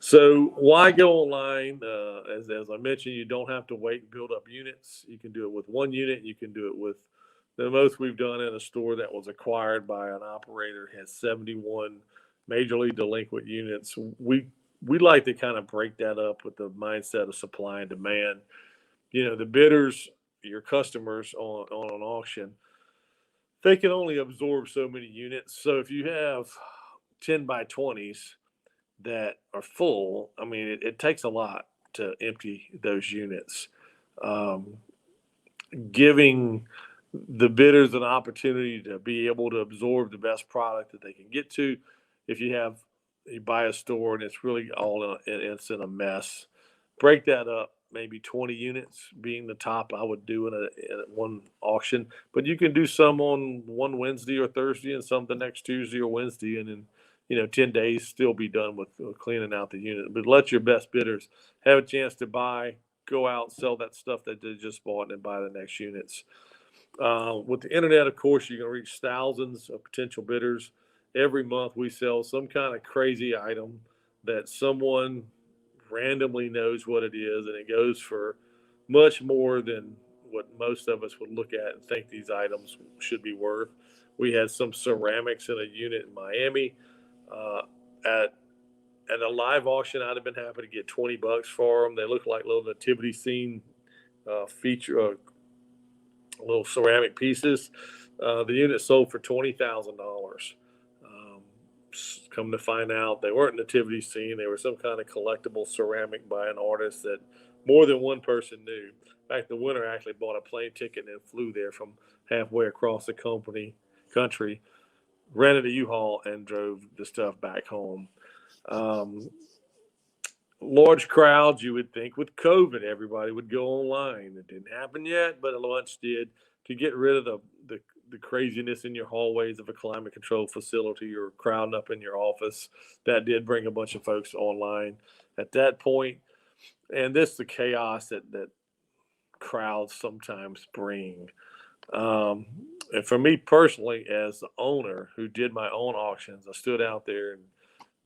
So why go online? As I mentioned, you don't have to wait and build up units. You can do it with one unit. You can do it with the most we've done in a store that was acquired by an operator has 71 majorly delinquent units. We like to kind of break that up with the mindset of supply and demand. The bidders, your customers on an auction, they can only absorb so many units. So if you have 10 by 20s that are full, I mean, it takes a lot to empty those units. Um, Giving the bidders an opportunity to be able to absorb the best product that they can get to. If you buy a store and it's really it's in a mess, break that up. Maybe 20 units being the top I would do in one auction, but you can do some on one Wednesday or Thursday and some the next Tuesday or Wednesday, and in 10 days still be done with cleaning out the unit. But let your best bidders have a chance to buy, go out, sell that stuff that they just bought, and then buy the next units. With the internet, of course, you can reach thousands of potential bidders. Every month we sell some kind of crazy item that someone randomly knows what it is, and it goes for much more than what most of us would look at and think these items should be worth. We had some ceramics in a unit in Miami. Uh, at at a live auction, I'd have been happy to get $20 for them. They look like little nativity scene feature, little ceramic pieces. The unit sold for $20,000. Um, Come to find out, they weren't nativity scene. They were some kind of collectible ceramic by an artist that more than one person knew. In fact, the winner actually bought a plane ticket and flew there from halfway across the country, rented a U-Haul, and drove the stuff back home. Um, Large crowds, you would think with COVID, everybody would go online. It didn't happen yet, but a lunch did to get rid of the craziness in your hallways of a climate control facility or crowding up in your office. That did bring a bunch of folks online at that point. And this the chaos that crowds sometimes bring. Um, and for me personally, as the owner who did my own auctions, I stood out there and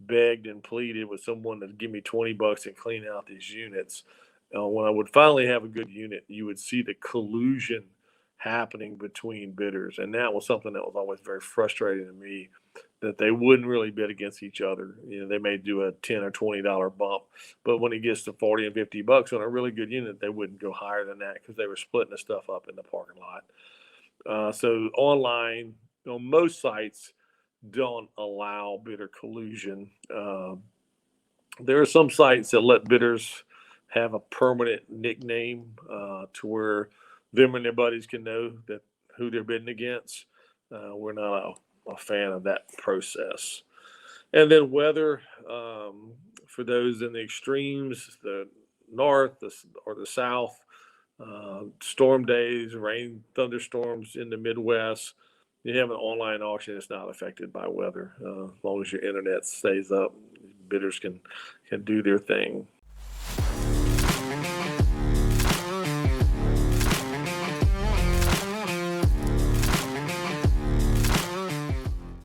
begged and pleaded with someone to give me $20 and clean out these units. When I would finally have a good unit, you would see the collusion happening between bidders, and that was something that was always very frustrating to me. That they wouldn't really bid against each other. They may do a $10 or $20 bump, but when it gets to 40 and $50 on a really good unit, they wouldn't go higher than that because they were splitting the stuff up in the parking lot. So online, on most sites, don't allow bidder collusion. There are some sites that let bidders have a permanent nickname to where them and their buddies can know that who they're bidding against. We're not a fan of that process. And then weather, for those in the extremes, the north or the south, storm days, rain, thunderstorms in the Midwest. You have an online auction; it's not affected by weather as long as your internet stays up. Bidders can do their thing.